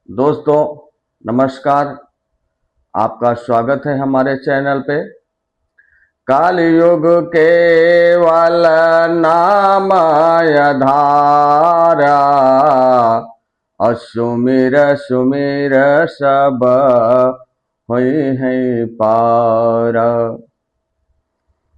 दोस्तों नमस्कार। आपका स्वागत है हमारे चैनल पे। कालयुग केवल नाम आधारा, असुमिर सुमिर सब होई है पार।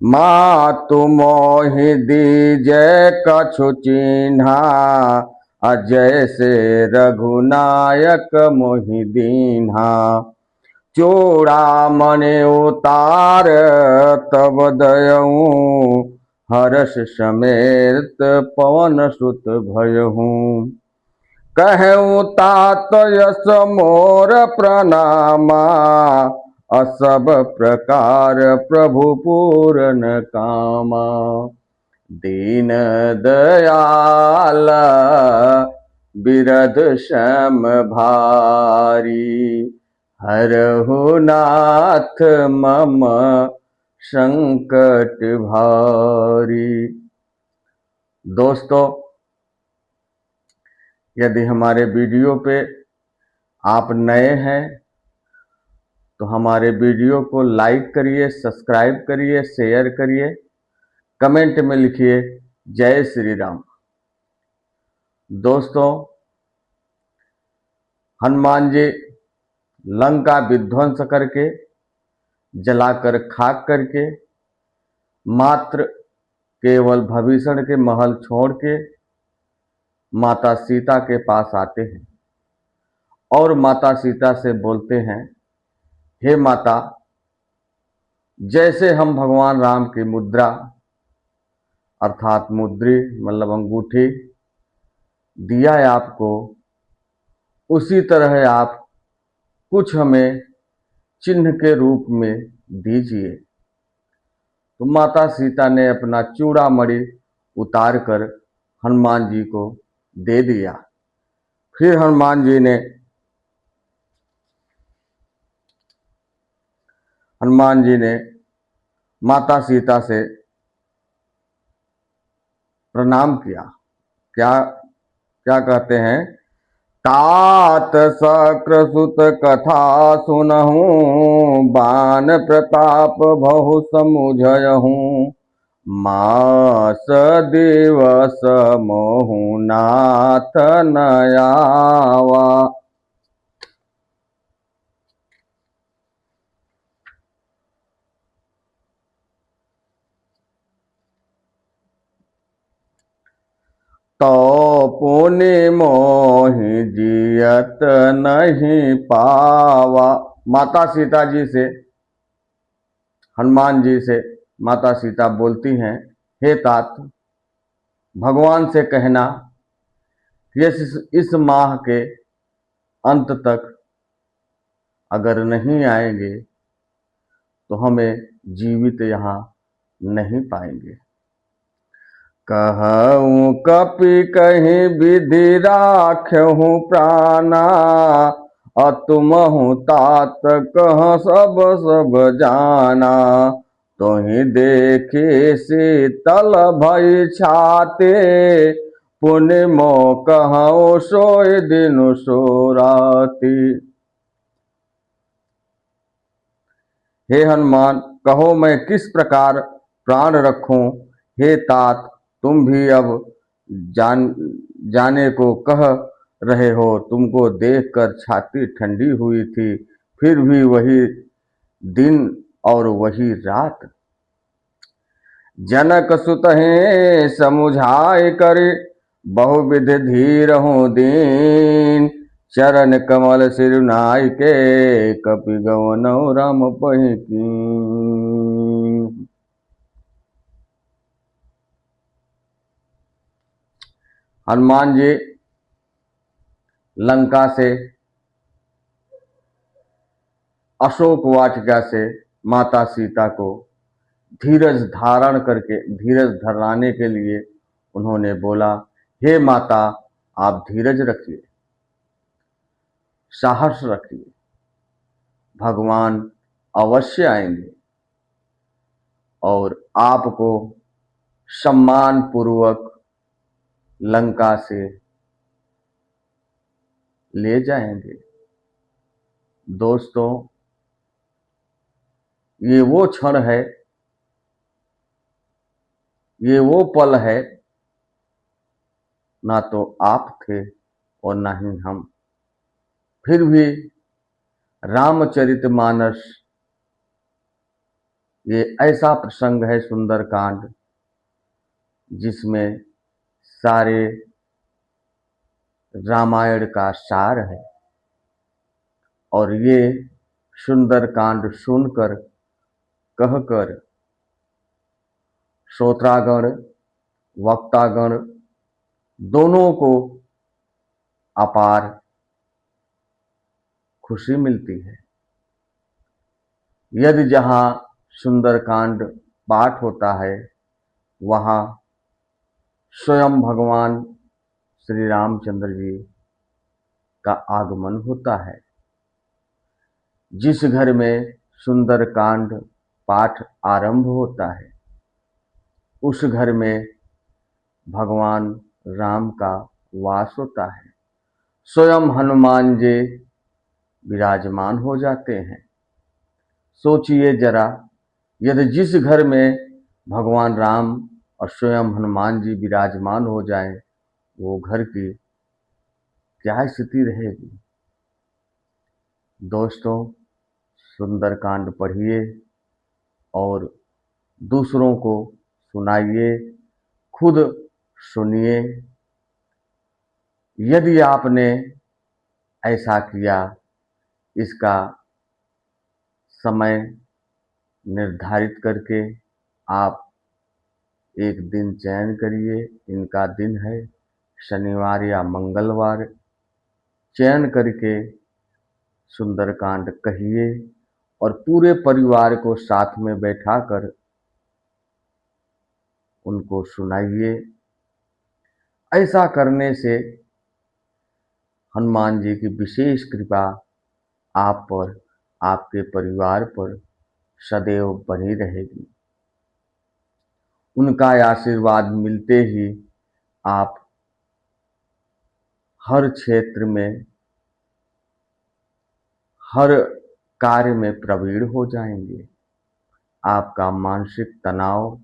मातु मोहि दीजे कछु चिन्हा, अजय से रघुनायक मोहि दीन्हा। चूड़ामणि उतार तब दयऊँ, हर्ष समेत पवन सुत भयहूँ। कहूँ तात यस मोर प्रणामा, असब प्रकार प्रभु पूरन कामा। दीन दयाल बिरध सम भारी, हरहु नाथ मम संकट भारी। दोस्तों, यदि हमारे वीडियो पे आप नए हैं तो हमारे वीडियो को लाइक करिए, सब्सक्राइब करिए, शेयर करिए, कमेंट में लिखिए जय श्री राम। दोस्तों, हनुमान जी लंका विध्वंस करके, जलाकर खाक करके, मात्र केवल भविष्य के महल छोड़ के माता सीता के पास आते हैं और माता सीता से बोलते हैं, हे माता, जैसे हम भगवान राम की मुद्रा अर्थात मुद्री मतलब अंगूठी दिया है आपको, उसी तरह आप कुछ हमें चिन्ह के रूप में दीजिए। तो माता सीता ने अपना चूड़ामणि उतार कर हनुमान जी को दे दिया। फिर हनुमान जी ने माता सीता से प्रणाम किया। क्या क्या कहते हैं? तात शक्र सुत कथा सुनहूं, बान प्रताप बहु समुझयहूं। मास दिवस मोहु नाथ नयावा। तो पुनि मोहि जियत नहीं पावा। माता सीता जी से, हनुमान जी से माता सीता बोलती हैं, हे तात, भगवान से कहना कि इस माह के अंत तक अगर नहीं आएंगे तो हमें जीवित यहाँ नहीं पाएंगे। कहूँ कपि कहीं विधि राख्यहूँ प्राणा, अतुमहु तात कह सब सब जाना। तुहि देखी शीतल भई छाते, पुनि मो कहूँ सोई दिन सो राती। हे हनुमान, कहो मैं किस प्रकार प्राण रखूं। हे तात, तुम भी अब जाने को कह रहे हो। तुमको देखकर छाती ठंडी हुई थी, फिर भी वही दिन और वही रात। जनक सुतहि समुझाय कर, बहुविध धीर हूँ दीन। चरण कमल सिरुनाय के, कपि गवनौ राम पहि कीन। हनुमान जी लंका से अशोक वाटिका से माता सीता को धीरज धारण करके, धीरज धराने के लिए उन्होंने बोला, हे माता, आप धीरज रखिए, साहस रखिए, भगवान अवश्य आएंगे और आपको सम्मान पूर्वक लंका से ले जाएंगे। दोस्तों, ये वो क्षण है, ये वो पल है, ना तो आप थे और ना ही हम, फिर भी रामचरितमानस ये ऐसा प्रसंग है, सुंदरकांड, जिसमें सारे रामायण का सार है। और ये सुंदरकांड सुनकर, कहकर श्रोतागण, वक्तागण दोनों को अपार खुशी मिलती है। यदि जहाँ सुंदरकांड पाठ होता है, वहाँ स्वयं भगवान श्री रामचंद्र जी का आगमन होता है। जिस घर में सुंदरकांड पाठ आरंभ होता है, उस घर में भगवान राम का वास होता है। स्वयं हनुमान जी विराजमान हो जाते हैं। सोचिए जरा, यदि जिस घर में भगवान राम और स्वयं हनुमान जी विराजमान हो जाएं, वो घर की क्या स्थिति रहेगी। दोस्तों, सुंदरकांड पढ़िए और दूसरों को सुनाइए, खुद सुनिए। यदि आपने ऐसा किया, इसका समय निर्धारित करके आप एक दिन चयन करिए। इनका दिन है शनिवार या मंगलवार। चयन करके सुंदरकांड कहिए और पूरे परिवार को साथ में बैठाकर उनको सुनाइए। ऐसा करने से हनुमान जी की विशेष कृपा आप पर, आपके परिवार पर सदैव बनी रहेगी। उनका आशीर्वाद मिलते ही आप हर क्षेत्र में, हर कार्य में प्रवीण हो जाएंगे। आपका मानसिक तनाव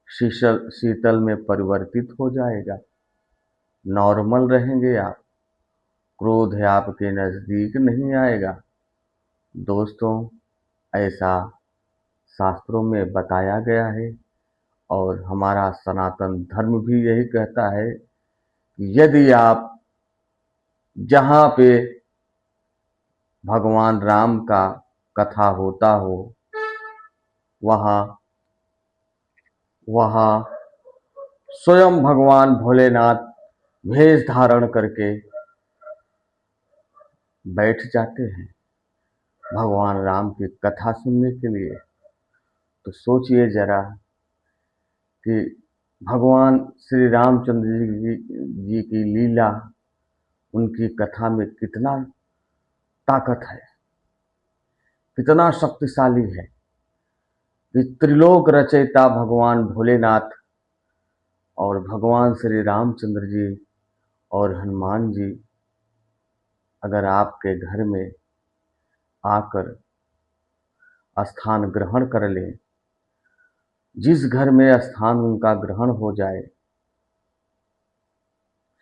शीतल में परिवर्तित हो जाएगा। नॉर्मल रहेंगे आप। क्रोध है आपके नजदीक नहीं आएगा। दोस्तों, ऐसा शास्त्रों में बताया गया है और हमारा सनातन धर्म भी यही कहता है कि यदि आप जहाँ पे भगवान राम का कथा होता हो, वहाँ स्वयं भगवान भोलेनाथ भेष धारण करके बैठ जाते हैं भगवान राम की कथा सुनने के लिए। तो सोचिए जरा कि भगवान श्री रामचंद्र जी की लीला, उनकी कथा में कितना ताकत है, कितना शक्तिशाली है। कि त्रिलोक रचयिता भगवान भोलेनाथ और भगवान श्री रामचंद्र जी और हनुमान जी अगर आपके घर में आकर स्थान ग्रहण कर लें, जिस घर में स्थान उनका ग्रहण हो जाए,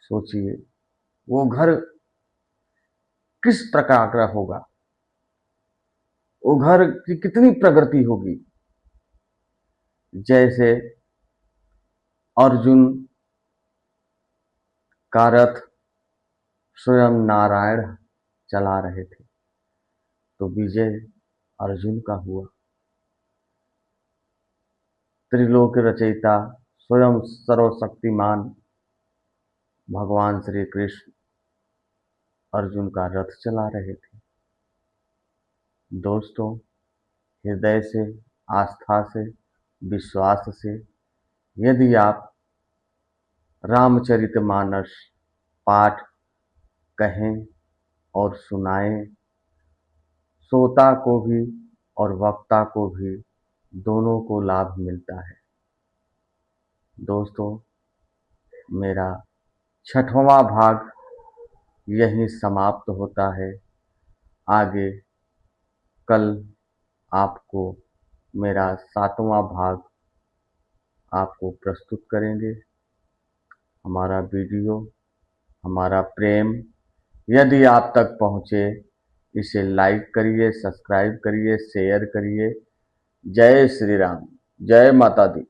सोचिए वो घर किस प्रकार का होगा, वो घर की कितनी प्रगति होगी। जैसे अर्जुन का रथ स्वयं नारायण चला रहे थे, तो विजय अर्जुन का हुआ। त्रिलोक रचयिता स्वयं सर्वशक्तिमान भगवान श्री कृष्ण अर्जुन का रथ चला रहे थे। दोस्तों, हृदय से, आस्था से, विश्वास से यदि आप रामचरितमानस पाठ कहें और सुनाएं, श्रोता को भी और वक्ता को भी दोनों को लाभ मिलता है। दोस्तों, मेरा 6वां भाग यहीं समाप्त होता है। आगे कल आपको मेरा 7वां भाग आपको प्रस्तुत करेंगे। हमारा वीडियो, हमारा प्रेम यदि आप तक पहुँचे, इसे लाइक करिए, सब्सक्राइब करिए, शेयर करिए। जय श्री राम, जय माता दी।